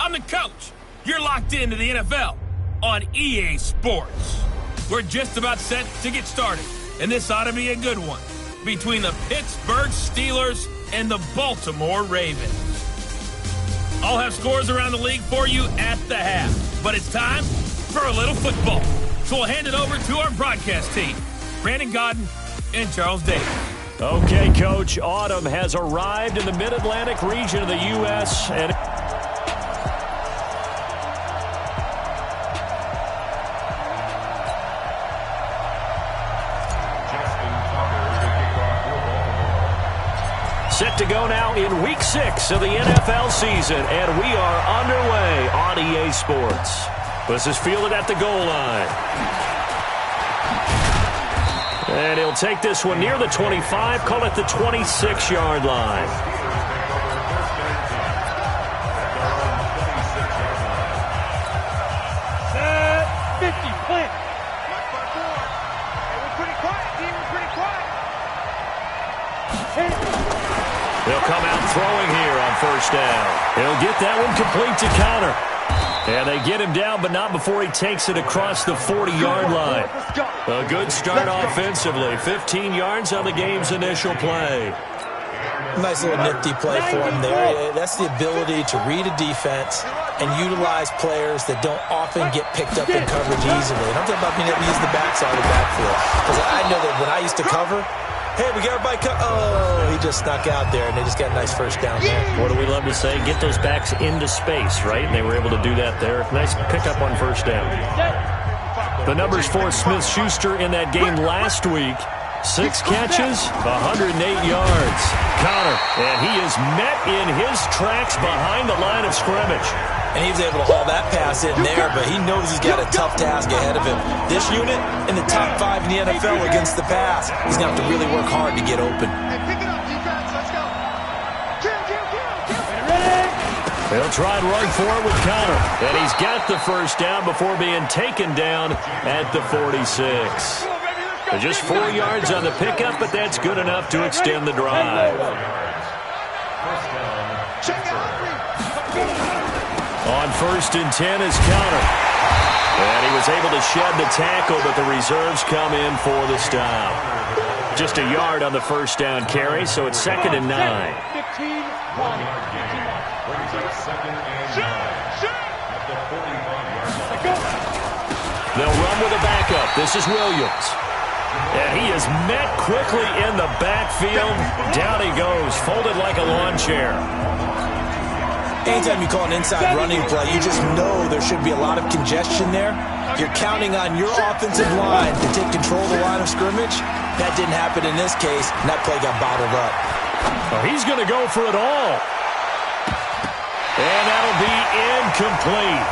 I'm the coach. You're locked into the NFL on EA Sports. We're just about set to get started, and this ought to be a good one between the Pittsburgh Steelers and the Baltimore Ravens. I'll have scores around the league for you at the half, but it's time for a little football. So we'll hand it over to our broadcast team, Brandon Godden and Charles Davis. Okay, Coach, autumn has arrived in the Mid-Atlantic region of the U.S. and set to go now in Week 6 of the NFL season, and we are underway on EA Sports. This is fielded at the goal line. And he'll take this one near the 25, call it the 26-yard line. Set 50, plant. We're pretty quiet, team. We're pretty quiet. They'll come out throwing here on first down. He'll get that one complete to Connor. And they get him down, but not before he takes it across the 40-yard line. A good start offensively. 15 yards on the game's initial play. Nice little nifty play for him there. That's the ability to read a defense and utilize players that don't often get picked up in coverage easily. And I'm talking about being able to use the backside of the backfield. Because I know that when I used to cover, hey, we got everybody he just snuck out there, and they just got a nice first down there. What do we love to say? Get those backs into space, right? And they were able to do that there. Nice pickup on first down. The numbers for Smith-Schuster in that game last week. 6 catches, 108 yards. Connor, and he is met in his tracks behind the line of scrimmage. And he was able to haul that pass in there, but he knows he's got a tough task ahead of him. This unit in the top 5 in the NFL against the pass. He's going to have to really work hard to get open. Pick it up, defense. Let's go. Kill. They'll try and run for it with Connor. And he's got the first down before being taken down at the 46. Just 4 yards on the pickup, but that's good enough to extend the drive. On first and 10 is Connor. And he was able to shed the tackle, but the reserves come in for the stop. Just a yard on the first down carry, so it's 2nd and 9. They'll run with a backup. This is Williams. And he is met quickly in the backfield. Down he goes, folded like a lawn chair. Anytime you call an inside running play, you just know there should be a lot of congestion there. You're counting on your offensive line to take control of the line of scrimmage. That didn't happen in this case, and that play got bottled up. Oh, he's going to go for it all. And that'll be incomplete.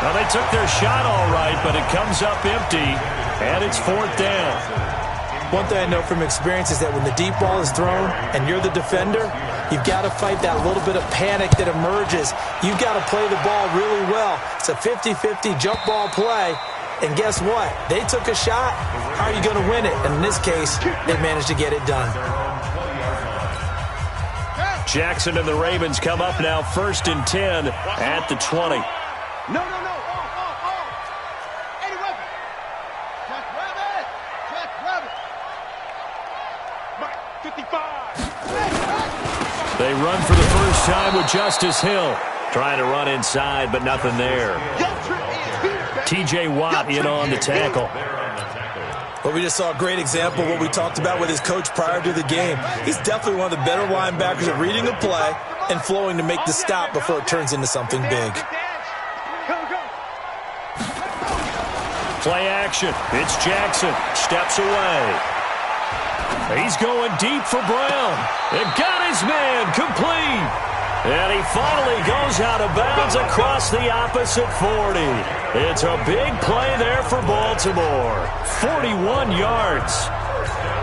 Now, they took their shot all right, but it comes up empty, and it's 4th down. One thing I know from experience is that when the deep ball is thrown and you're the defender, you've got to fight that little bit of panic that emerges. You've got to play the ball really well. It's a 50-50 jump ball play. And guess what? They took a shot. How are you going to win it? And in this case, they managed to get it done. Jackson and the Ravens come up now 1st and 10 at the 20. No. Any weapon. Jack Rabbit. 55. They run for the first time with Justice Hill. Trying to run inside, but nothing there. T.J. Watt in on the tackle. Well, we just saw a great example of what we talked about with his coach prior to the game. He's definitely one of the better linebackers at reading a play and flowing to make the stop before it turns into something big. Play action. It's Jackson. Steps away. He's going deep for Brown. And got his man complete. And he finally goes out of bounds across the opposite 40. It's a big play there for Baltimore. 41 yards.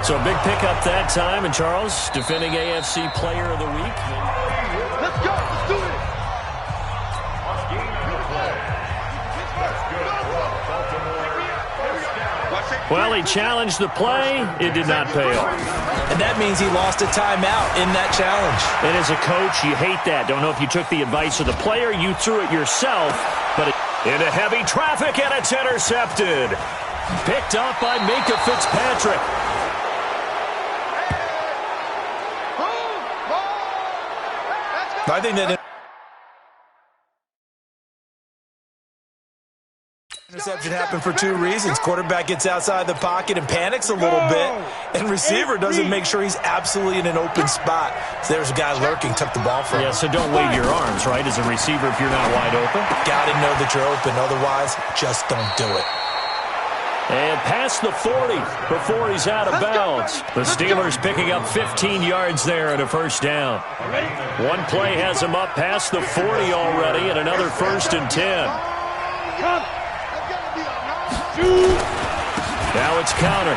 So a big pickup that time. And Charles, defending AFC Player of the Week. Let's go. Let's do it. Watch it. Well, he challenged the play. It did not pay off. And that means he lost a timeout in that challenge. And as a coach, you hate that. Don't know if you took the advice of the player, you threw it yourself, but into heavy traffic, and it's intercepted. Picked up by Minka Fitzpatrick. I think that interception happened for two reasons. Quarterback gets outside the pocket and panics a little bit, and receiver doesn't make sure he's absolutely in an open spot. So there's a guy lurking, took the ball from him. Yeah, so don't wave your arms, right, as a receiver if you're not wide open. Got to know that you're open. Otherwise, just don't do it. And past the 40 before he's out of bounds. The Steelers picking up 15 yards there and a first down. One play has him up past the 40 already, and another 1st and 10. Now it's counter.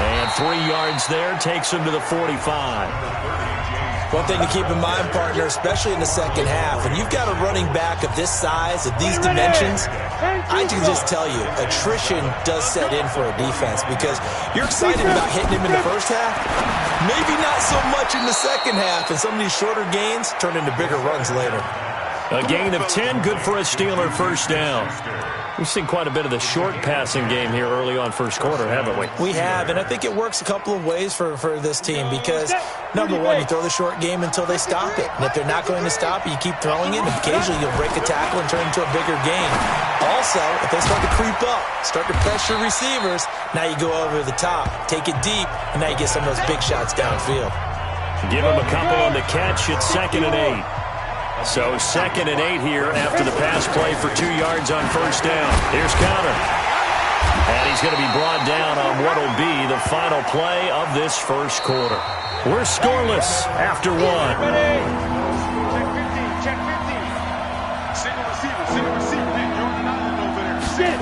And 3 yards there takes him to the 45. One thing to keep in mind, partner, especially in the second half, when you've got a running back of this size, of these dimensions, I can just tell you, attrition does set in for a defense because you're excited about hitting him in the first half, maybe not so much in the second half, and some of these shorter gains turn into bigger runs later. A gain of 10, good for a Steeler first down. We've seen quite a bit of the short passing game here early on first quarter, haven't we? We have, and I think it works a couple of ways for this team because, number one, you throw the short game until they stop it. And if they're not going to stop it, you keep throwing it, and occasionally you'll break a tackle and turn it into a bigger game. Also, if they start to creep up, start to pressure receivers, now you go over the top, take it deep, and now you get some of those big shots downfield. Give them a couple on the catch. It's 2nd and 8. So 2nd and 8 here after the pass play for 2 yards on first down. Here's counter. And he's going to be brought down on what will be the final play of this first quarter. We're scoreless after one. Ready? Check 15. Single receiver. Hey, you're on an island over there. Sit.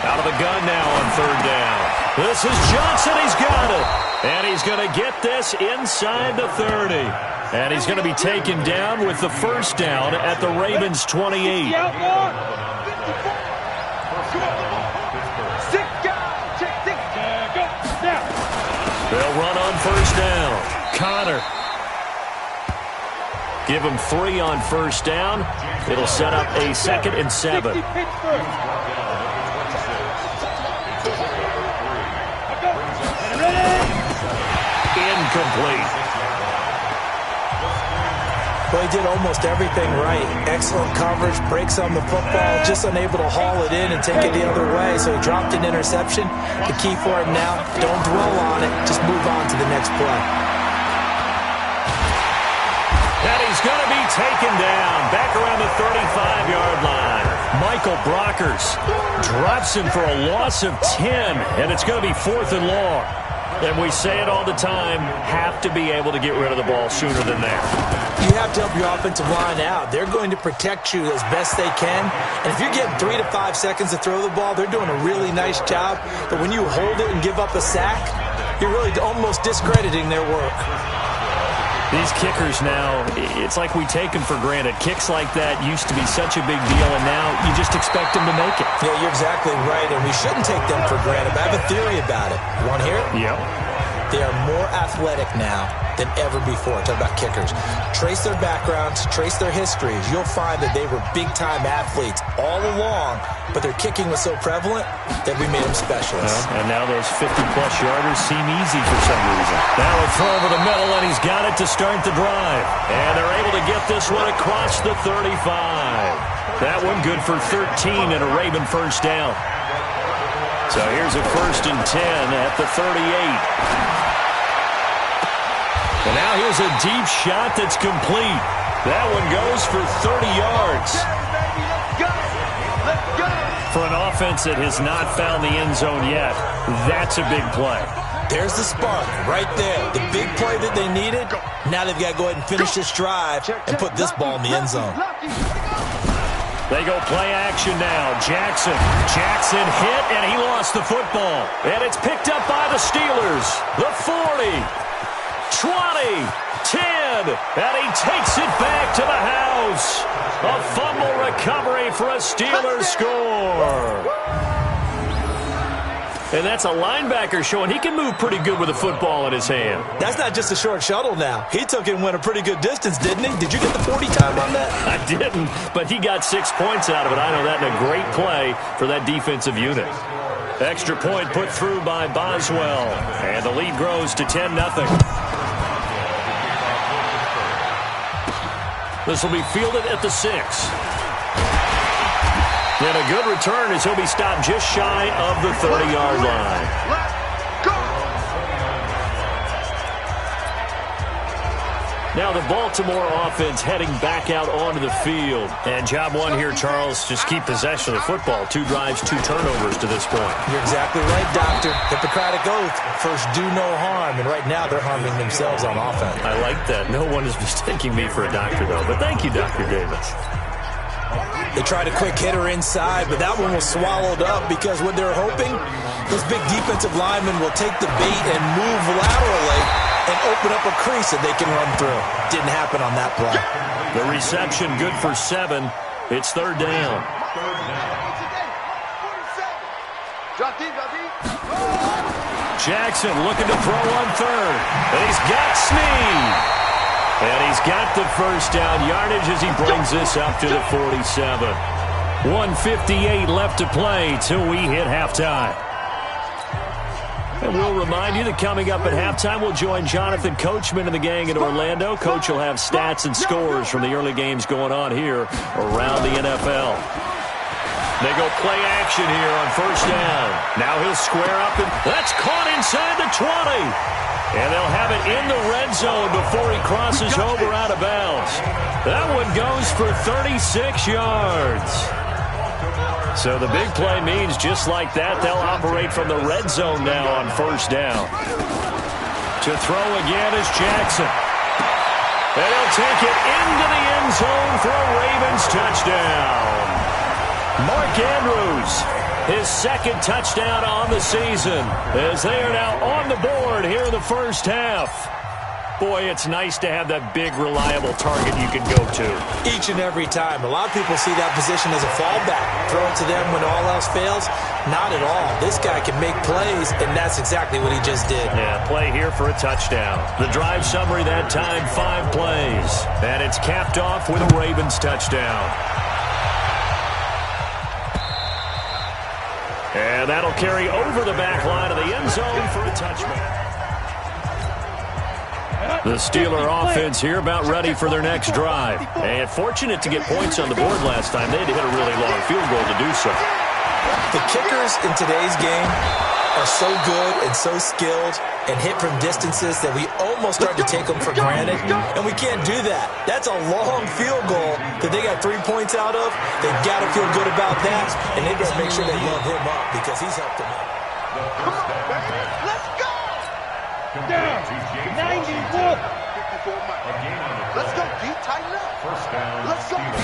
Out of the gun now on 3rd down. This is Johnson. He's got it. And he's going to get this inside the 30. And he's going to be taken down with the first down at the Ravens' 28. They'll run on first down. Connor. Give him 3 on first down. It'll set up a 2nd and 7. Incomplete. Well, he did almost everything right. Excellent coverage, breaks on the football, just unable to haul it in and take it the other way, so he dropped an interception. The key for him now, don't dwell on it, just move on to the next play. And he's going to be taken down back around the 35-yard line. Michael Brockers drops him for a loss of 10, and it's going to be 4th and long. And we say it all the time, have to be able to get rid of the ball sooner than that. You have to help your offensive line out. They're going to protect you as best they can. And if you're getting 3 to 5 seconds to throw the ball, they're doing a really nice job. But when you hold it and give up a sack, you're really almost discrediting their work. These kickers now, it's like we take them for granted. Kicks like that used to be such a big deal, and now you just expect them to make it. Yeah, you're exactly right, and we shouldn't take them for granted. But I have a theory about it. You want to hear it? Yep. They are more athletic now than ever before. Talk about kickers. Trace their backgrounds, trace their histories. You'll find that they were big-time athletes all along, but their kicking was so prevalent that we made them specialists. And now those 50-plus yarders seem easy for some reason. Now a throw over the middle, and he's got it to start the drive. And they're able to get this one across the 35. That one good for 13 and a Raven first down. So here's a 1st and 10 at the 38. And now here's a deep shot that's complete. That one goes for 30 yards. For an offense that has not found the end zone yet, that's a big play. There's the spark right there. The big play that they needed. Now they've got to go ahead and finish this drive and put this ball in the end zone. They go play action now. Jackson hit, and he lost the football. And it's picked up by the Steelers. The 40, 20, 10, and he takes it back to the house. A fumble recovery for a Steelers score. And that's a linebacker showing he can move pretty good with a football in his hand. That's not just a short shuttle now. He took it and went a pretty good distance, didn't he? Did you get the 40 time on that? I didn't, but he got 6 points out of it. I know that in a great play for that defensive unit. Extra point put through by Boswell. And the lead grows to 10-0. This will be fielded at the 6. And a good return as he'll be stopped just shy of the 30-yard line. Now the Baltimore offense heading back out onto the field. And job one here, Charles, just keep possession of the football. 2 drives, 2 turnovers to this point. You're exactly right, Doctor. Hippocratic oath. First, do no harm. And right now, they're harming themselves on offense. I like that. No one is mistaking me for a doctor, though. But thank you, Dr. Davis. They tried a quick hitter inside, but that one was swallowed up because what they're hoping, this big defensive lineman will take the bait and move laterally and open up a crease that they can run through. Didn't happen on that play. The reception good for 7. It's 3rd down. Jackson looking to throw on 3rd. And he's got Snead. And he's got the first down yardage as he brings this up to the 47. 1:58 left to play till we hit halftime. And we'll remind you that coming up at halftime, we'll join Jonathan Coachman and the gang in Orlando. Coach will have stats and scores from the early games going on here around the NFL. They go play action here on 1st down. Now he'll square up, and that's caught inside the 20. And they'll have it in the red zone before he crosses over out of bounds. That one goes for 36 yards. So the big play means just like that, they'll operate from the red zone now on 1st down. To throw again is Jackson. And he'll take it into the end zone for a Ravens touchdown. Mark Andrews, his 2nd touchdown on the season, as they are now on the board here in the first half. Boy, it's nice to have that big, reliable target you can go to. Each and every time. A lot of people see that position as a fallback. Throw it to them when all else fails. Not at all. This guy can make plays, and that's exactly what he just did. Yeah, play here for a touchdown. The drive summary that time, 5 plays. And it's capped off with a Ravens touchdown. And that'll carry over the back line of the end zone for a touchback. The Steeler offense here about ready for their next drive. And fortunate to get points on the board last time. They had to hit a really long field goal to do so. The kickers in today's game are so good and so skilled and hit from distances that we almost start to take them for granted, and we can't do that. That's a long field goal that they got 3 points out of. They've got to feel good about that, and they better make sure they love him up because he's helped them out. Come on, baby. Let's go! Down. 91. Let's go, D. Tighten up. Let's go, D.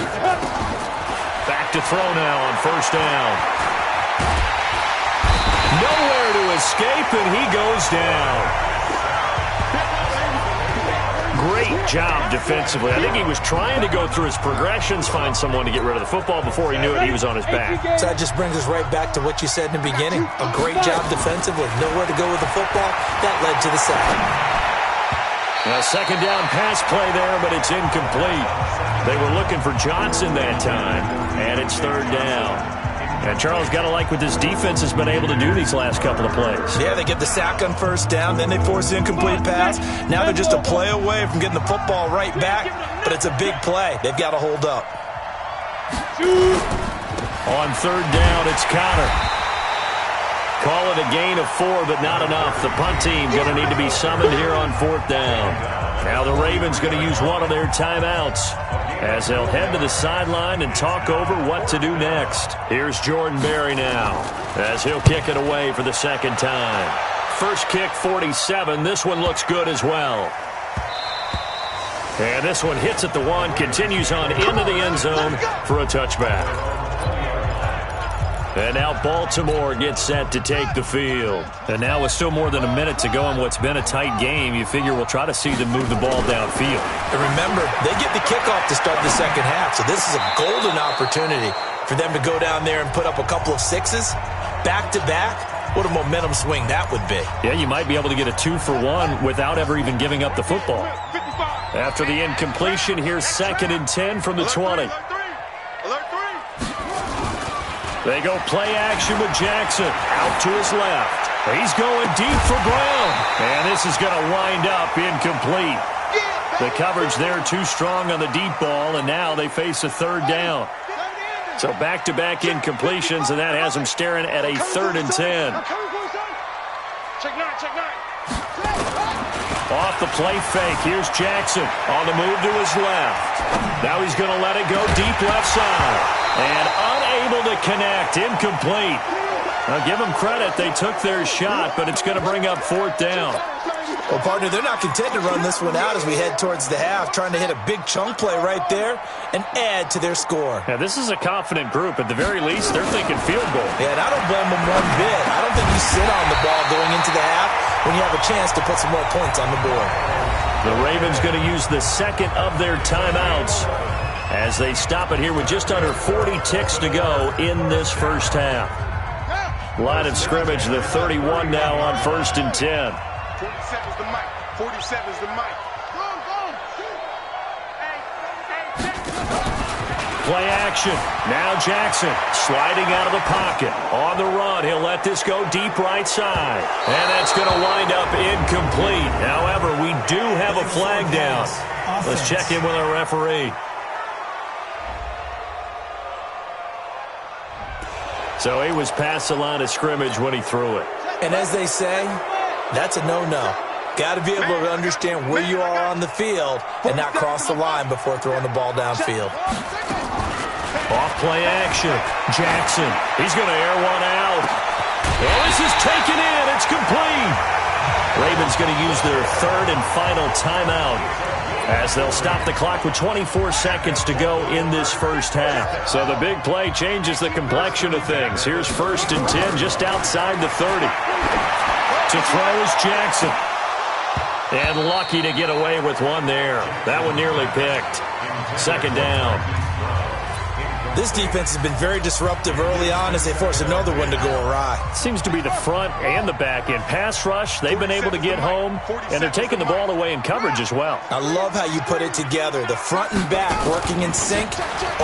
Back to throw now on 1st down. Nowhere to escape, and he goes down. Great job defensively. I think he was trying to go through his progressions, find someone to get rid of the football. Before he knew it, he was on his back. So that just brings us right back to what you said in the beginning. A great job defensively. Nowhere to go with the football. That led to the sack. A 2nd down pass play there, but it's incomplete. They were looking for Johnson that time, and it's 3rd down. And Charles, got to like what this defense has been able to do these last couple of plays. Yeah, they get the sack on 1st down, then they force the incomplete pass. Now they're just a play away from getting the football right back, but it's a big play. They've got to hold up. On 3rd down, it's Connor. Call it a gain of 4, but not enough. The punt team going to need to be summoned here on 4th down. Now the Ravens going to use one of their timeouts as they'll head to the sideline and talk over what to do next. Here's Jordan Berry now as he'll kick it away for the 2nd time. First kick, 47. This one looks good as well. And this one hits at the 1, continues on into the end zone for a touchback. And now Baltimore gets set to take the field. And now with still more than a minute to go in what's been a tight game, you figure we'll try to see them move the ball downfield. And remember, they get the kickoff to start the 2nd half, so this is a golden opportunity for them to go down there and put up a couple of 6s back-to-back What a momentum swing that would be. Yeah, you might be able to get a 2-for-1 without ever even giving up the football. After the incompletion, here's 2nd and 10 from the 20. They go play action with Jackson. Out to his left. He's going deep for Brown. And this is going to wind up incomplete. The coverage there too strong on the deep ball, and now they face a 3rd down. So back-to-back incompletions, and that has them staring at a 3rd and 10. Off the play fake, here's Jackson on the move to his left. Now he's going to let it go deep left side. And unable to connect, incomplete. Now give them credit, they took their shot, but it's going to bring up 4th down. Well, partner, they're not content to run this one out as we head towards the half, trying to hit a big chunk play right there and add to their score. Yeah, this is a confident group. At the very least, they're thinking field goal. Yeah, and I don't blame them one bit. I don't think you sit on the ball going into the half when you have a chance to put some more points on the board. The Ravens going to use the 2nd of their timeouts as they stop it here with just under 40 ticks to go in this first half. Line of scrimmage, the 31 now on 1st and 10. 47's the mic. 47's the mic. Play action. Now Jackson sliding out of the pocket. On the run, he'll let this go deep right side. And that's going to wind up incomplete. However, we do have a flag down. Let's check in with our referee. So he was past the line of scrimmage when he threw it. And as they say, that's a no-no. Got to be able to understand where you are on the field and not cross the line before throwing the ball downfield. Off play action. Jackson. He's going to air one out. And this is taken in. It's complete. Ravens going to use their 3rd and final timeout as they'll stop the clock with 24 seconds to go in this first half. So the big play changes the complexion of things. Here's 1st and 10 just outside the 30. To throw is Jackson. And lucky to get away with one there. That one nearly picked. 2nd down. This defense has been very disruptive early on as they force another one to go awry. Seems to be the front and the back end. Pass rush, they've been able to get home, and they're taking the ball away in coverage as well. I love how you put it together. The front and back working in sync,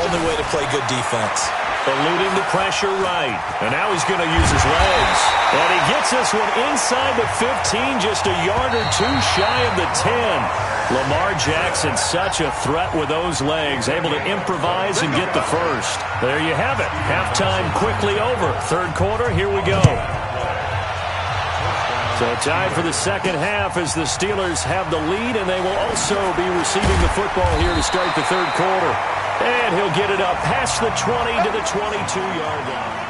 only way to play good defense. Eluding the pressure right. And now he's going to use his legs. And he gets this one inside the 15, just a yard or two shy of the 10. Lamar Jackson, such a threat with those legs, able to improvise and get the first. There you have it. Halftime quickly over. 3rd quarter, here we go. So tied for the 2nd half as the Steelers have the lead, and they will also be receiving the football here to start the 3rd quarter. And he'll get it up past the 20 to the 22-yard line.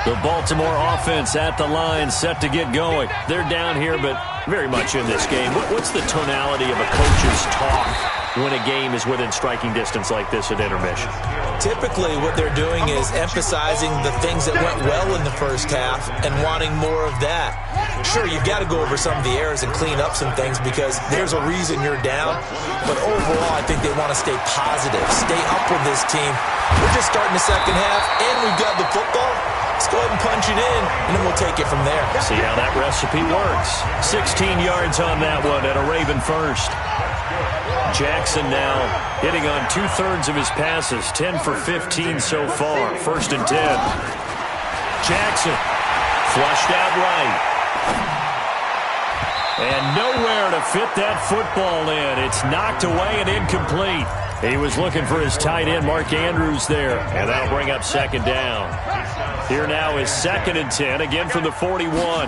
The Baltimore offense at the line, set to get going. They're down here, but very much in this game. What's the tonality of a coach's talk when a game is within striking distance like this at intermission? Typically, what they're doing is emphasizing the things that went well in the first half and wanting more of that. Sure, you've got to go over some of the errors and clean up some things because there's a reason you're down. But overall, I think they want to stay positive, stay up with this team. We're just starting the 2nd half, and we've got the football. Let's go ahead and punch it in, and then we'll take it from there. See how that recipe works. 16 yards on that one at a Raven first. Jackson now hitting on 2/3 of his passes, 10 for 15 so far. 1st and 10. Jackson flushed out right. And nowhere to fit that football in. It's knocked away and incomplete. He was looking for his tight end, Mark Andrews, there. And that'll bring up 2nd down. Here now is 2nd and 10, again from the 41.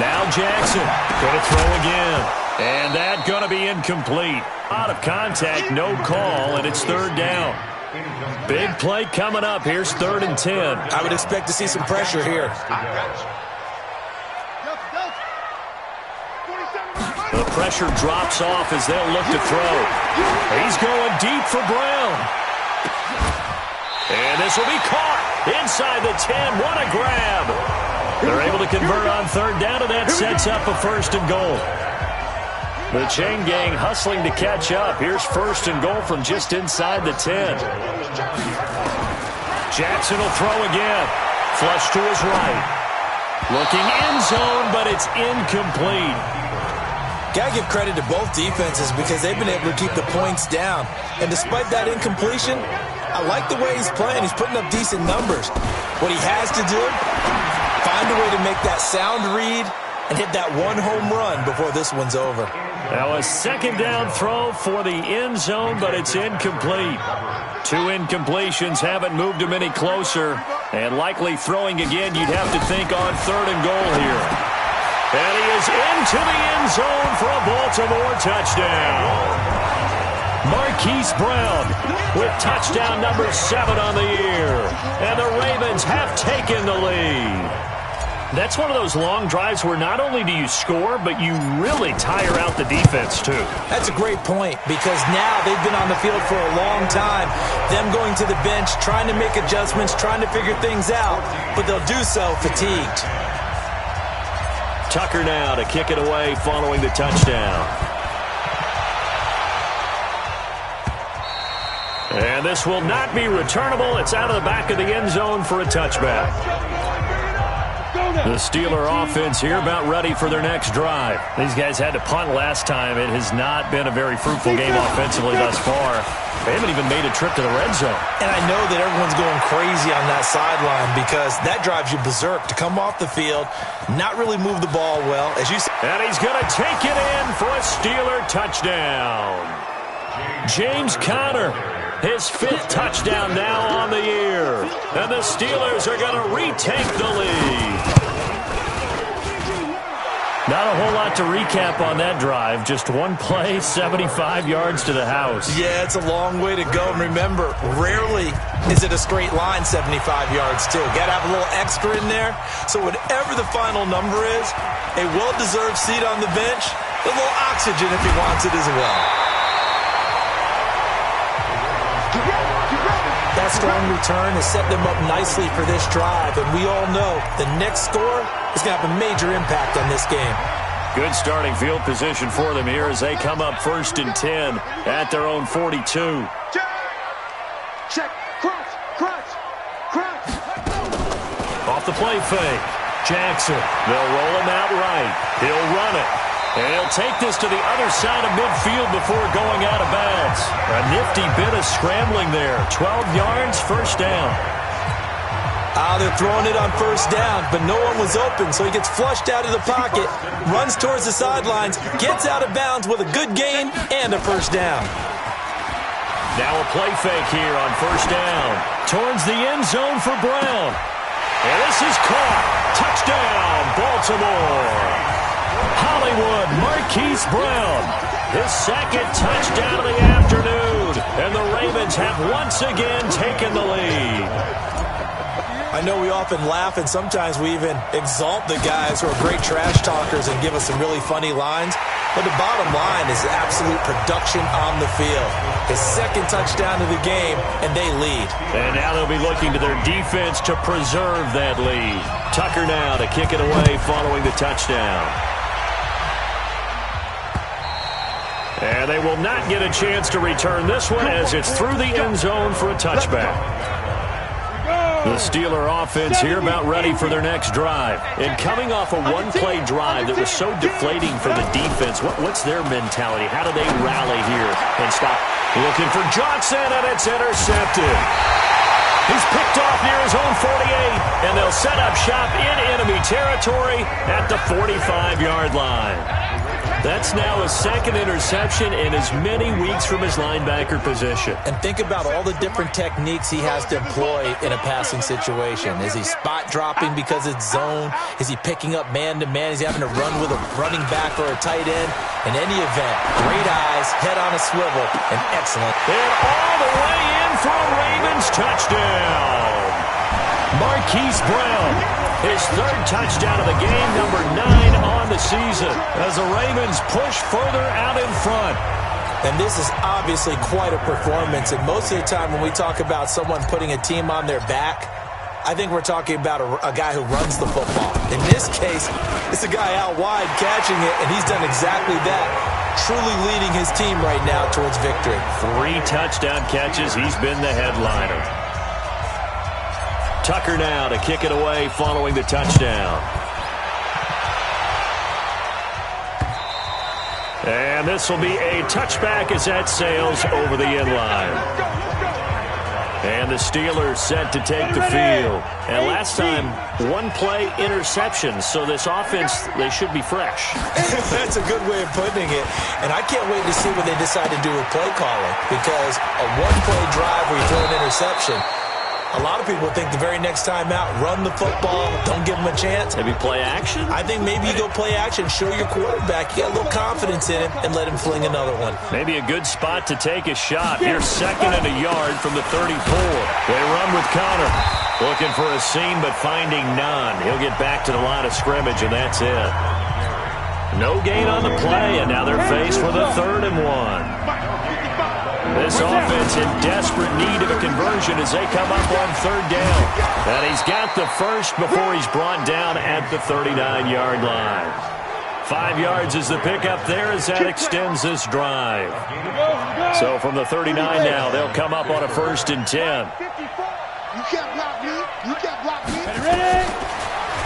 Now Jackson going to throw again. And that going to be incomplete. Out of contact, no call, and it's 3rd down. Big play coming up. Here's 3rd and 10. I would expect to see some pressure here. The pressure drops off as they'll look to throw. He's going deep for Brown. And this will be caught inside the 10. What a grab. They're able to convert on 3rd down, and that sets up a 1st and goal. The chain gang hustling to catch up. Here's 1st and goal from just inside the 10. Jackson will throw again. Flush to his right. Looking end zone, but it's incomplete. Got to give credit to both defenses because they've been able to keep the points down. And despite that incompletion, I like the way he's playing. He's putting up decent numbers. What he has to do, find a way to make that sound read and hit that one home run before this one's over. Now a second down throw for the end zone, but it's incomplete. 2 incompletions haven't moved him any closer. And likely throwing again, you'd have to think on 3rd and goal here. And he is into the end zone for a Baltimore touchdown. Marquise Brown with touchdown number 7 on the year. And the Ravens have taken the lead. That's one of those long drives where not only do you score, but you really tire out the defense, too. That's a great point because now they've been on the field for a long time. Them going to the bench, trying to make adjustments, trying to figure things out, but they'll do so fatigued. Tucker now to kick it away following the touchdown. And this will not be returnable. It's out of the back of the end zone for a touchback. The Steeler offense here about ready for their next drive. These guys had to punt last time. It has not been a very fruitful game offensively thus far. They haven't even made a trip to the red zone. And I know that everyone's going crazy on that sideline because that drives you berserk to come off the field, not really move the ball well, as you said. And he's going to take it in for a Steeler touchdown. James Conner. His 5th touchdown now on the year. And the Steelers are going to retake the lead. Not a whole lot to recap on that drive. Just one play, 75 yards to the house. Yeah, it's a long way to go. And remember, rarely is it a straight line 75 yards, too. Got to have a little extra in there. So whatever the final number is, a well-deserved seat on the bench, a little oxygen if he wants it as well. That strong return has set them up nicely for this drive, and we all know the next score is going to have a major impact on this game. Good starting field position for them here as they come up 1st and 10 at their own 42. Check. Crunch. Off the play fake. Jackson. They'll roll him out right. He'll run it. And he'll take this to the other side of midfield before going out of bounds. A nifty bit of scrambling there. 12 yards, 1st down. They're throwing it on 1st down, but no one was open, so he gets flushed out of the pocket, runs towards the sidelines, gets out of bounds with a good gain and a 1st down. Now a play fake here on 1st down. Towards the end zone for Brown. And this is caught. Touchdown, Baltimore. Hollywood, Marquise Brown, his 2nd touchdown of the afternoon, and the Ravens have once again taken the lead. I know we often laugh, and sometimes we even exalt the guys who are great trash talkers and give us some really funny lines, but the bottom line is absolute production on the field. His 2nd touchdown of the game, and they lead. And now they'll be looking to their defense to preserve that lead. Tucker now to kick it away following the touchdown. And they will not get a chance to return this one as it's through the end zone for a touchback. The Steeler offense here about ready for their next drive. And coming off a one-play drive that was so deflating for the defense, what's their mentality? How do they rally here and stop? Looking for Johnson, and it's intercepted. He's picked off near his own 48, and they'll set up shop in enemy territory at the 45-yard line. That's now his 2nd interception in as many weeks from his linebacker position. And think about all the different techniques he has to employ in a passing situation. Is he spot dropping because it's zone? Is he picking up man-to-man? Is he having to run with a running back or a tight end? In any event, great eyes, head on a swivel, and excellent. And all the way in for a Ravens touchdown. Marquise Brown, his 3rd touchdown of the game, number 9 on the season, as the Ravens push further out in front. And this is obviously quite a performance, and most of the time when we talk about someone putting a team on their back, I think we're talking about a guy who runs the football. In this case, it's a guy out wide catching it, and he's done exactly that, truly leading his team right now towards victory. 3 touchdown catches. He's been the headliner. Tucker now to kick it away following the touchdown. And this will be a touchback as that sails over the end line. And the Steelers set to take the field. And last time, one-play interception. So this offense, they should be fresh. That's a good way of putting it. And I can't wait to see what they decide to do with play calling. Because a one-play drive where you throw an interception, a lot of people think the very next time out, run the football, don't give them a chance. Maybe play action? I think maybe you go play action, show your quarterback you got a little confidence in him, and let him fling another one. Maybe a good spot to take a shot. Here's 2nd and a yard from the 34. They run with Connor. Looking for a seam, but finding none. He'll get back to the line of scrimmage, and that's it. No gain on the play, and now they're faced with a 3rd and 1. This offense in desperate need of a conversion as they come up on 3rd down. And he's got the first before he's brought down at the 39-yard line. 5 yards is the pickup there as that extends this drive. So from the 39 now, they'll come up on a 1st and 10. You can't block me. You can't block me. Ready?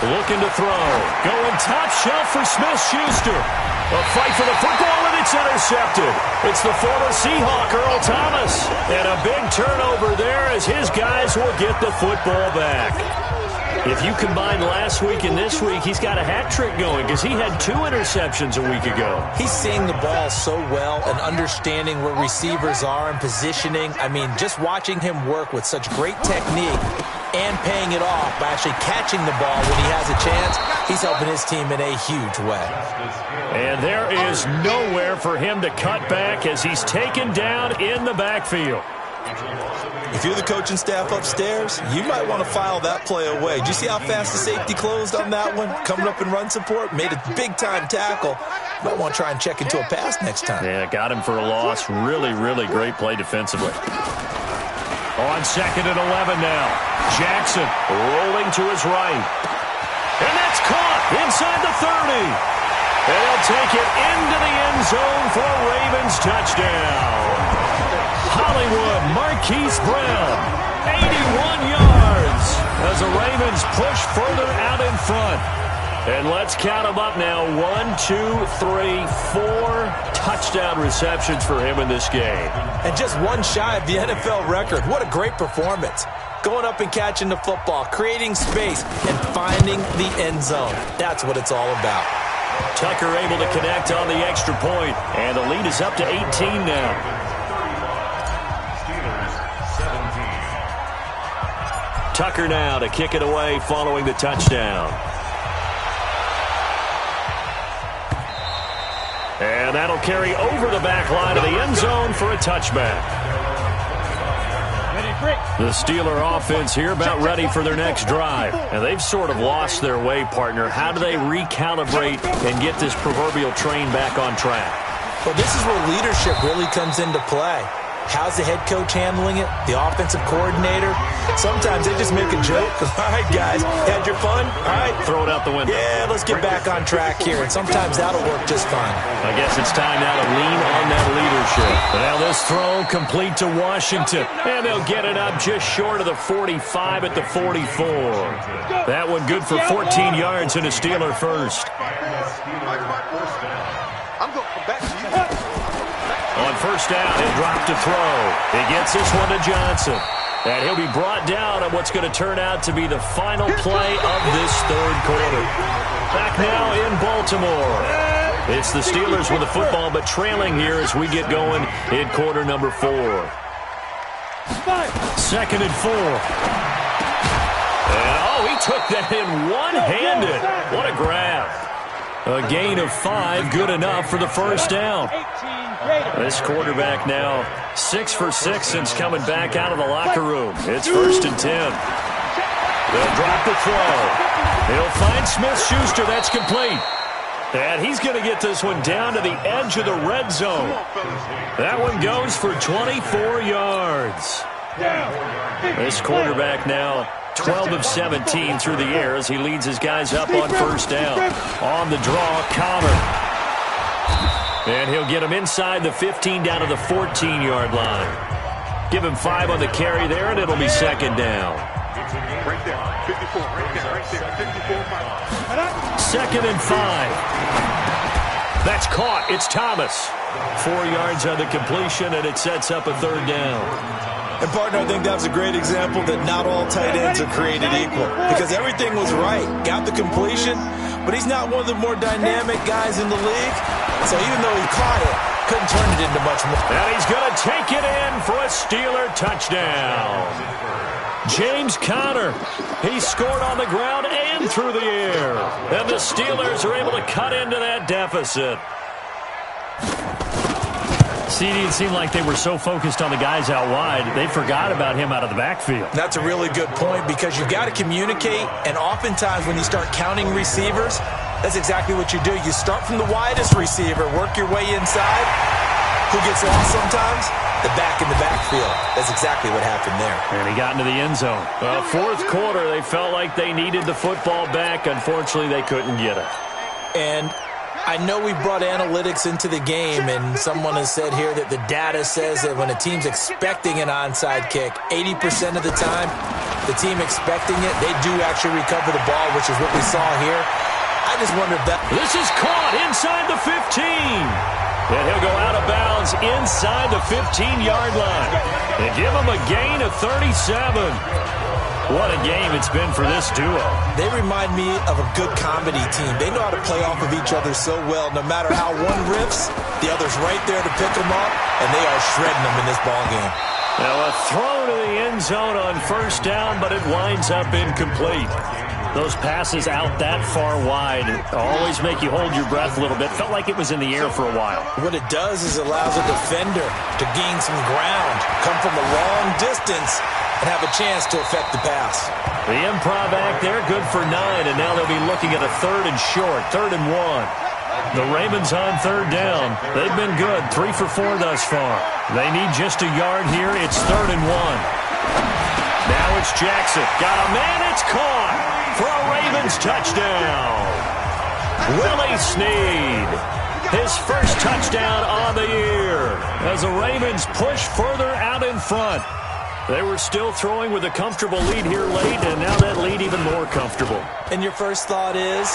Looking to throw. Going top shelf for Smith-Schuster. A fight for the football, and it's intercepted. It's the former Seahawk, Earl Thomas. And a big turnover there as his guys will get the football back. If you combine last week and this week, he's got a hat trick going because he had 2 interceptions a week ago. He's seeing the ball so well and understanding where receivers are and positioning. I mean, just watching him work with such great technique and paying it off by actually catching the ball when he has a chance, he's helping his team in a huge way. And there is nowhere for him to cut back as he's taken down in the backfield. If you're the coaching staff upstairs, you might want to file that play away. Did you see how fast the safety closed on that one? Coming up in run support, made a big-time tackle. Might want to try and check into a pass next time. Yeah, got him for a loss. Really, really great play defensively. On 2nd and 11 now. Jackson rolling to his right. And that's caught inside the 30. And he'll take it into the end zone for a Ravens touchdown. Hollywood Marquise Brown, 81 yards as the Ravens push further out in front. And let's count them up now. 1, 2, 3, 4 touchdown receptions for him in this game. And just one shy of the NFL record. What a great performance. Going up and catching the football, creating space, and finding the end zone. That's what it's all about. Tucker able to connect on the extra point, and the lead is up to 18 now. Tucker now to kick it away following the touchdown. And that'll carry over the back line of the end zone for a touchback. The Steeler offense here about ready for their next drive. And they've sort of lost their way, partner. How do they recalibrate and get this proverbial train back on track? Well, this is where leadership really comes into play. How's the head coach handling it? The offensive coordinator? Sometimes they just make a joke. All right, guys, had your fun? All right. Throw it out the window. Yeah, let's get back on track here. And sometimes that'll work just fine. I guess it's time now to lean on that leadership. But now this throw complete to Washington. And they'll get it up just short of the 45 at the 44. That one good for 14 yards and a Steeler first. I'm going to come back to you. On 1st down, he'll drop to throw. He gets this one to Johnson. And he'll be brought down on what's going to turn out to be the final play of this 3rd quarter. Back now in Baltimore. It's the Steelers with the football, but trailing here as we get going in quarter number 4. 2nd and 4. And, he took that in one-handed. What a grab. A gain of 5, good enough for the 1st down. This quarterback now 6 for 6 since coming back out of the locker room. It's 1st and 10. They'll drop the throw. He'll find Smith-Schuster. That's complete. And he's going to get this one down to the edge of the red zone. That one goes for 24 yards. This quarterback now 12 of 17 through the air as he leads his guys up on 1st down. On the draw, Connor. And he'll get him inside the 15 down to the 14-yard line. Give him 5 on the carry there, and it'll be 2nd down. Right there, 54, right there, 54 miles. 2nd and 5. That's caught. It's Thomas. 4 yards on the completion, and it sets up a 3rd down. And, partner, I think that was a great example that not all tight ends are created equal because everything was right. Got the completion, but he's not one of the more dynamic guys in the league. So even though he caught it, couldn't turn it into much more. And he's going to take it in for a Steeler touchdown. James Conner, he scored on the ground and through the air. And the Steelers are able to cut into that deficit. CD, it seemed like they were so focused on the guys out wide, they forgot about him out of the backfield. That's a really good point because you've got to communicate, and oftentimes when you start counting receivers, that's exactly what you do. You start from the widest receiver, work your way inside. Who gets lost sometimes? The back in the backfield. That's exactly what happened there. And he got into the end zone. Fourth quarter, they felt like they needed the football back. Unfortunately, they couldn't get it. And I know we brought analytics into the game, and someone has said here that the data says that when a team's expecting an onside kick, 80% of the time, the team expecting it, they do actually recover the ball, which is what we saw here. I just wonder if that... This is caught inside the 15. And he'll go out of bounds inside the 15-yard line. They give him a gain of 37. What a game it's been for this duo. They remind me of a good comedy team. They know how to play off of each other so well. No matter how one riffs, the other's right there to pick them up, and they are shredding them in this ball game. Now a throw to the end zone on 1st down, but it winds up incomplete. Those passes out that far wide always make you hold your breath a little bit. Felt like it was in the air for a while. What it does is it allows a defender to gain some ground, come from a long distance, and have a chance to affect the pass. The improv act there, good for 9, and now they'll be looking at a 3rd and short, 3rd and 1. The Ravens on 3rd down. They've been good, 3 for 4 thus far. They need just a yard here. It's 3rd and 1. Now it's Jackson. Got a man, it's caught for a Ravens touchdown. Willie Snead, his first touchdown on the year as the Ravens push further out in front. They were still throwing with a comfortable lead here late, and now that lead even more comfortable. And your first thought is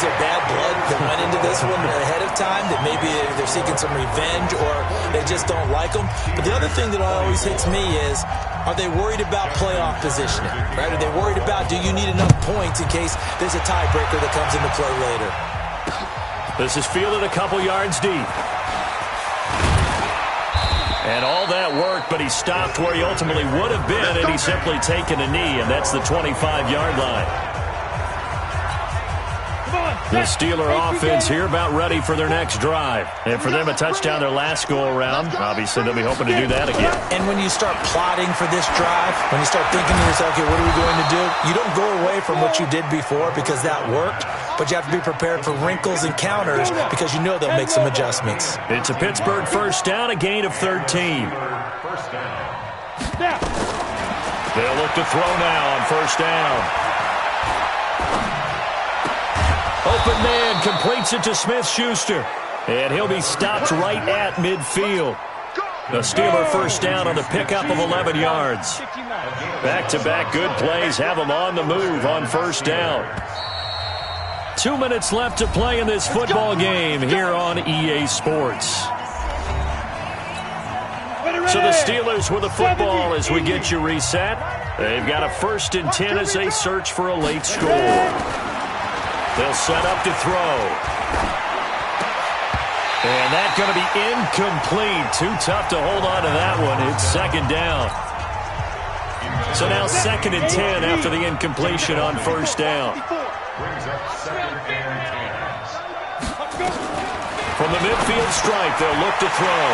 there bad blood that went into this one ahead of time, that maybe they're seeking some revenge or they just don't like them? But the other thing that always hits me is, are they worried about playoff positioning? Right? Are they worried about, do you need enough points in case there's a tiebreaker that comes into play later? This is fielded a couple yards deep. And all that work, but he stopped where he ultimately would have been, and he's simply taken a knee, and that's the 25-yard line. The Steeler offense here about ready for their next drive. And for them, a touchdown their last go-around. Obviously, they'll be hoping to do that again. And when you start plotting for this drive, when you start thinking to yourself, okay, what are we going to do? You don't go away from what you did before because that worked, but you have to be prepared for wrinkles and counters because you know they'll make some adjustments. It's a Pittsburgh 1st down, a gain of 13. They'll look to throw now on 1st down. Open man completes it to Smith-Schuster. And he'll be stopped right at midfield. The Steeler 1st down on the pickup of 11 yards. Back-to-back good plays have them on the move on 1st down. 2 minutes left to play in this football game here on EA Sports. So the Steelers with the football as we get you reset. They've got a 1st and 10 as they search for a late score. They'll set up to throw. And that's going to be incomplete. Too tough to hold on to that one. It's 2nd down. So now 2nd and 10 after the incompletion on 1st down. From the midfield stripe, they'll look to throw.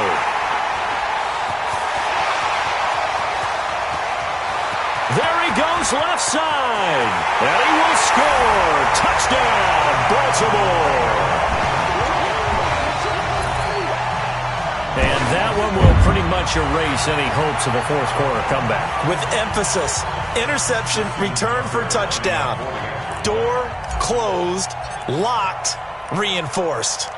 There he goes left side. And he will score. Touchdown, Baltimore. And that one will pretty much erase any hopes of a 4th quarter comeback. With emphasis, interception, return for touchdown. Door closed, locked, reinforced.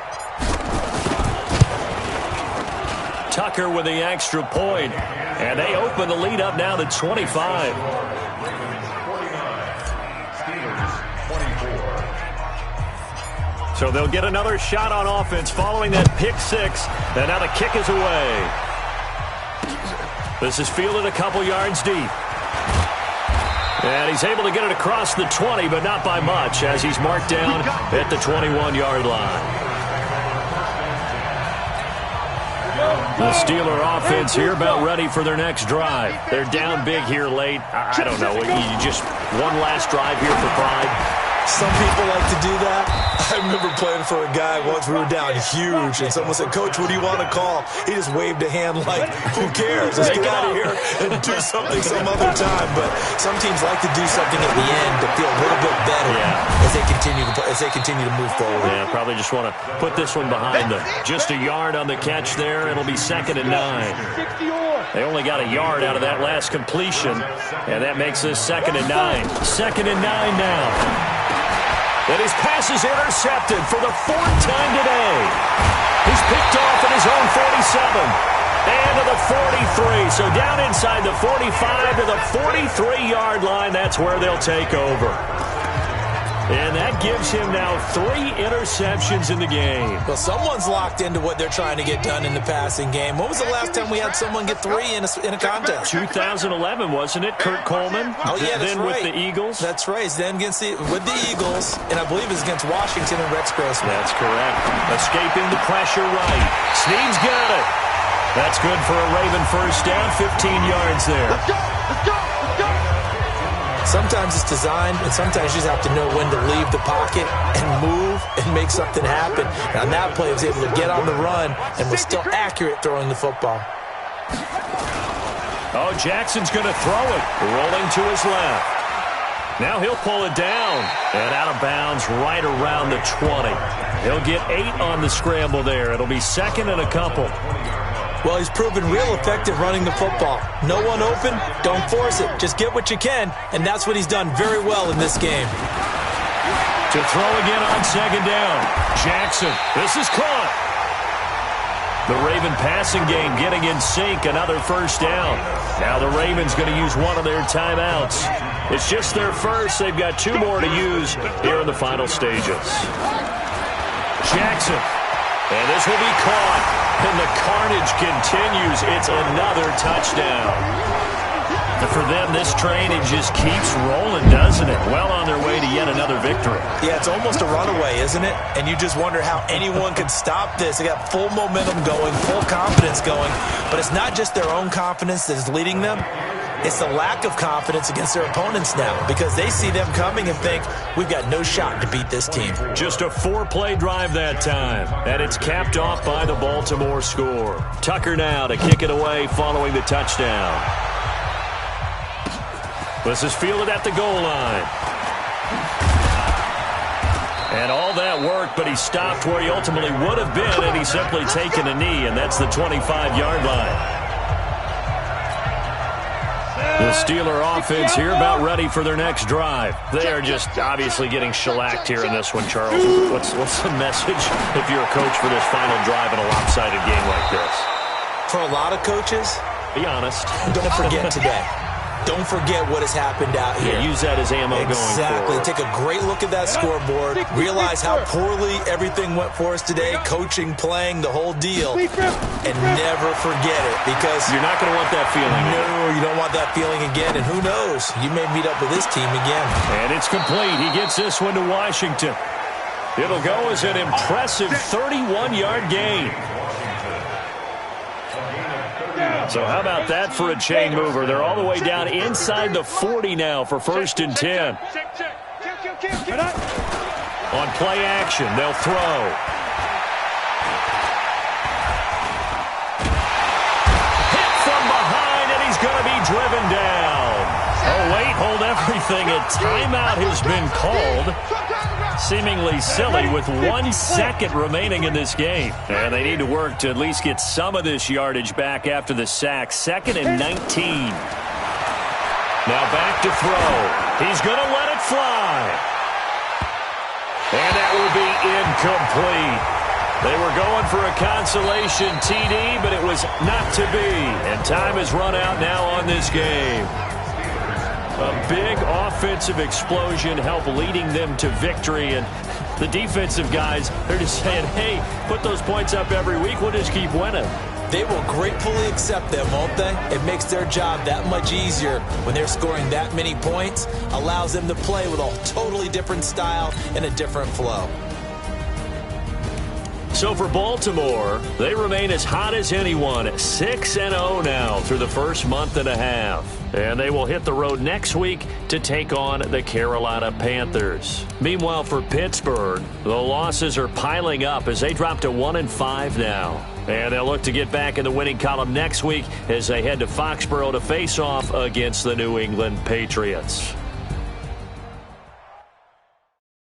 Tucker with the extra point. And they open the lead up now to 25. So they'll get another shot on offense following that pick six. And now the kick is away. This is fielded a couple yards deep. And he's able to get it across the 20, but not by much, as he's marked down at the 21-yard line. The Steeler offense here about ready for their next drive. They're down big here late. I don't know. You just one last drive here for pride. Some people like to do that. I remember playing for a guy once. We were down huge, and someone said, "Coach, what do you want to call?" He just waved a hand like, "Who cares? Let's get out of here and do something some other time." But some teams like to do something at the end to feel a little bit better as they continue to move forward. Yeah, probably just want to put this one behind them. Just a yard on the catch there. It'll be 2nd and 9. They only got a yard out of that last completion, and that makes this 2nd and 9. 2nd and 9 now. And his pass is intercepted for the 4th time today. He's picked off at his own 47 and to the 43. So down inside the 45 to the 43-yard line. That's where they'll take over. And that gives him now 3 interceptions in the game. Well, someone's locked into what they're trying to get done in the passing game. When was the last time we had someone get 3 in a contest? 2011, wasn't it? Kurt Coleman. Oh, yeah, that's then right. With the Eagles. That's right. Then with the Eagles, and I believe it was against Washington and Rex Grossman. That's correct. Escaping the pressure right. Snead's got it. That's good for a Raven first down, 15 yards there. Let's go! Let's go! Let's go! Sometimes it's designed, and sometimes you just have to know when to leave the pocket and move and make something happen. Now, on that play, he was able to get on the run and was still accurate throwing the football. Oh, Jackson's going to throw it. Rolling to his left. Now he'll pull it down. And out of bounds right around the 20. He'll get 8 on the scramble there. It'll be 2nd and a couple. Well, he's proven real effective running the football. No one open, don't force it. Just get what you can, and that's what he's done very well in this game. To throw again on 2nd down. Jackson, this is caught. The Raven passing game getting in sync, another first down. Now the Ravens going to use one of their timeouts. It's just their first. They've got 2 more to use here in the final stages. Jackson, and this will be caught. And the carnage continues. It's another touchdown. And for them, this train, it just keeps rolling, doesn't it? Well on their way to yet another victory. Yeah, it's almost a runaway, isn't it? And you just wonder how anyone could stop this. They got full momentum going, full confidence going. But it's not just their own confidence that is leading them. It's the lack of confidence against their opponents now because they see them coming and think, we've got no shot to beat this team. Just a 4-play drive that time, and it's capped off by the Baltimore score. Tucker now to kick it away following the touchdown. This is fielded at the goal line. And all that work, but he stopped where he ultimately would have been, and he's simply taken a knee, and that's the 25-yard line. The Steeler offense here about ready for their next drive. They are just obviously getting shellacked here in this one, Charles. What's the message if you're a coach for this final drive in a lopsided game like this? For a lot of coaches, be honest. Don't forget today. Don't forget what has happened out here. Yeah, use that as ammo going forward. Exactly. Take a great look at that scoreboard. Realize how poorly everything went for us today. Coaching, playing, the whole deal. And never forget it because you're not going to want that feeling. No, you don't want that feeling again. And who knows? You may meet up with this team again. And it's complete. He gets this one to Washington. It'll go as an impressive 31-yard gain. So how about that for a chain mover? They're all the way down inside the 40 now for 1st and 10. On play action, they'll throw. Hit from behind, and he's going to be driven down. Oh, wait, hold everything. A timeout has been called. Seemingly silly with 1 second remaining in this game. And they need to work to at least get some of this yardage back after the sack. 2nd and 19. Now back to throw. He's going to let it fly. And that will be incomplete. They were going for a consolation TD, but it was not to be. And time has run out now on this game. A big offensive explosion helped leading them to victory, and The defensive guys, they're just saying, hey, put those points up every week. We'll just keep winning. They will gratefully accept them, won't they? It makes their job that much easier when they're scoring that many points. Allows them to play with a totally different style and a different flow. So for Baltimore, they remain as hot as anyone, 6-0 now through the first month and a half. And they will hit the road next week to take on the Carolina Panthers. Meanwhile, for Pittsburgh, the losses are piling up as they drop to 1-5 now. And they'll look to get back in the winning column next week as they head to Foxborough to face off against the New England Patriots.